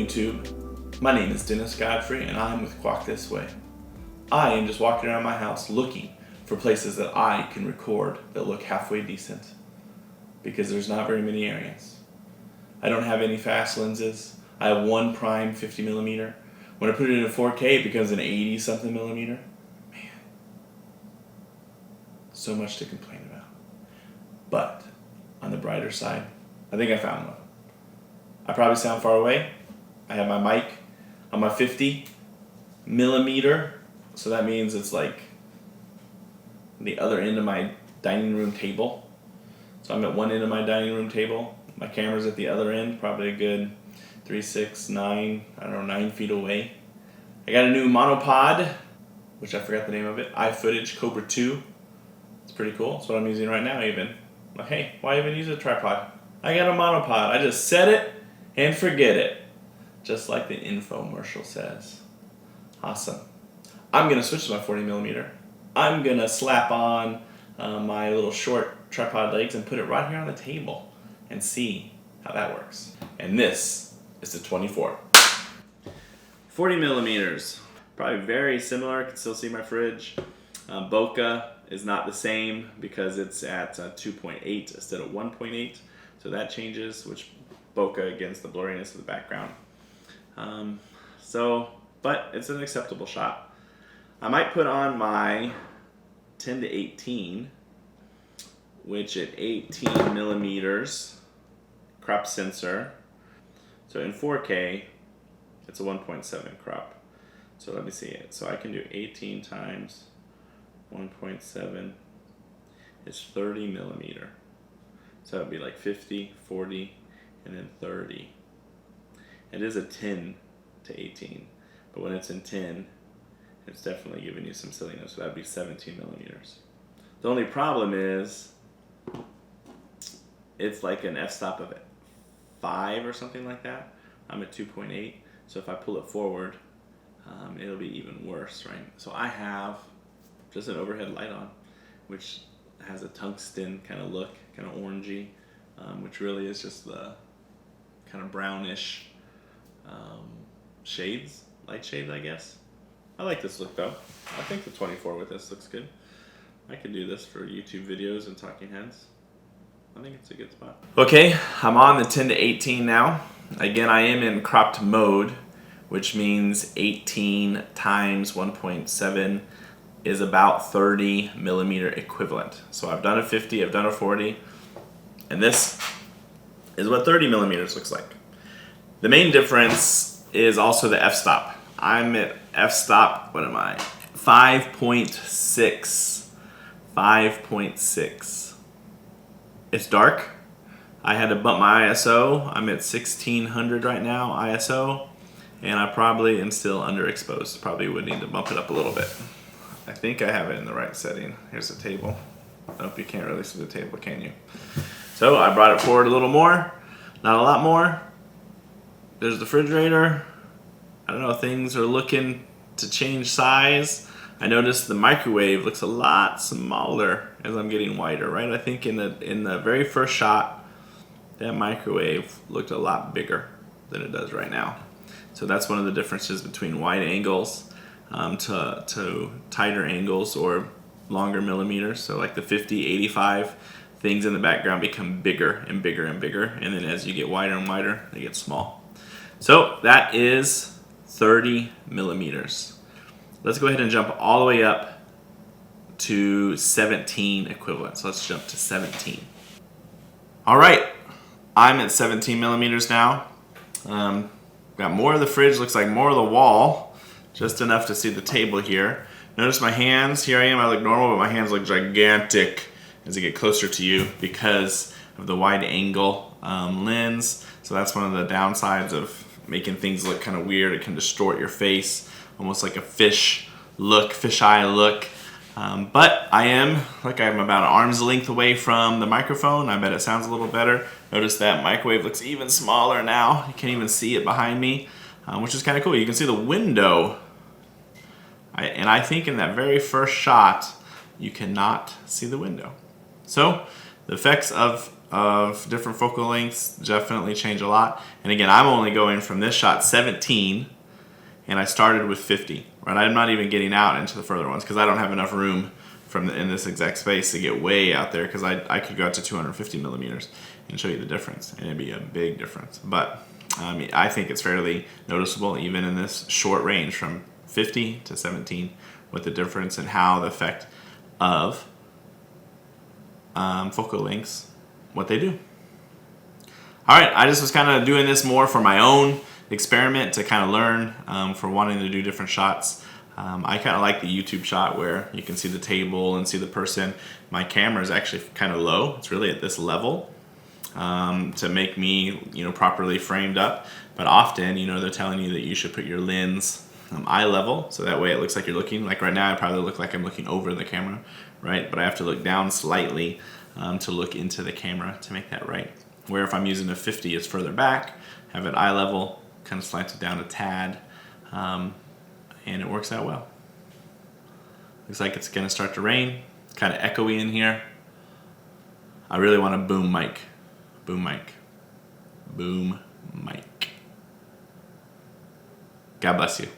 YouTube. My name is Dennis Godfrey and I'm with Quack This Way. I am just walking around my house looking for places that I can record that look halfway decent, because there's not very many areas. I don't have any fast lenses. I have one prime 50mm. When I put it in 4K, it becomes an 80 something millimeter. Man, so much to complain about. But on the brighter side, I think I found one. I probably sound far away. I have my mic on my 50mm, so that means it's like the other end of my dining room table. So I'm at one end of my dining room table. My camera's at the other end, probably a good 3, 6, 9, 9 feet away. I got a new monopod, which I forgot the name of it, iFootage Cobra 2. It's pretty cool. That's what I'm using right now even. Like, hey, why even use a tripod? I got a monopod. I just set it and forget it. Just like the infomercial says. Awesome. I'm going to switch to my 40mm. I'm going to slap on my little short tripod legs and put it right here on the table and see how that works. And this is the 24. 40mm, probably very similar. I can still see my fridge. Bokeh is not the same because it's at 2.8 instead of 1.8. So that changes, which bokeh against the blurriness of the background. But it's an acceptable shot. I might put on my 10-18, which at 18mm crop sensor. So in 4K, it's a 1.7 crop. So let me see it. So I can do 18 times 1.7 is 30mm. So that would be like 50, 40, and then 30. It is a 10 to 18, but when it's in 10, it's definitely giving you some silliness. So that would be 17mm. The only problem is it's like an f-stop of 5 or something like that. I'm at 2.8, so if I pull it forward, it'll be even worse, right? So I have just an overhead light on, which has a tungsten kind of look, kind of orangey, which really is just the kind of brownish shades, light shades, I guess. I like this look though. I think the 24 with this looks good. I could do this for YouTube videos and talking heads. I think it's a good spot. Okay, I'm on the 10-18 now. Again, I am in cropped mode, which means 18 times 1.7 is about 30mm equivalent. So I've done a 50, I've done a 40, and this is what 30mm looks like. The main difference is also the f-stop. I'm at f-stop, what am I? 5.6. 5.6. It's dark. I had to bump my ISO. I'm at 1600 right now, ISO, and I probably am still underexposed. Probably would need to bump it up a little bit. I think I have it in the right setting. Here's the table. Nope, you can't really see the table, can you? So I brought it forward a little more, not a lot more. There's the refrigerator. I don't know, things are looking to change size. I noticed the microwave looks a lot smaller as I'm getting wider, right? I think in the very first shot, that microwave looked a lot bigger than it does right now. So that's one of the differences between wide angles to tighter angles or longer millimeters. So like the 50, 85, things in the background become bigger and bigger and bigger, and then as you get wider and wider, they get small. So that is 30mm. Let's go ahead and jump all the way up to 17 equivalent. So let's jump to 17. All right, I'm at 17mm now. Got more of the fridge, looks like more of the wall, just enough to see the table here. Notice my hands, here I am, I look normal, but my hands look gigantic as I get closer to you because of the wide angle lens. So that's one of the downsides of making things look kind of weird. It can distort your face, almost like a fish eye look. But I'm about an arm's length away from the microphone. I bet it sounds a little better. Notice that microwave looks even smaller now. You can't even see it behind me, which is kind of cool. You can see the window. And I think in that very first shot, you cannot see the window. So the effects of of different focal lengths definitely change a lot. And again, I'm only going from this shot 17, and I started with 50. Right, I'm not even getting out into the further ones because I don't have enough room in this exact space to get way out there, because I could go out to 250 millimeters and show you the difference, and it'd be a big difference. But I think it's fairly noticeable even in this short range from 50 to 17 with the difference and how the effect of focal lengths, what they do. All right, I just was kind of doing this more for my own experiment to kind of learn, for wanting to do different shots. I kind of like the YouTube shot where you can see the table and see the person. My camera is actually kind of low. It's really at this level to make me, properly framed up. But often, they're telling you that you should put your lens eye level, so that way it looks like you're looking. Like right now, I probably look like I'm looking over the camera, right? But I have to look down slightly to look into the camera to make that right. Where if I'm using a 50, it's further back, have it eye level, kind of slanted down a tad, and it works out well. Looks like it's gonna start to rain. It's kind of echoey in here. I really want a boom mic. Boom mic. Boom mic. God bless you.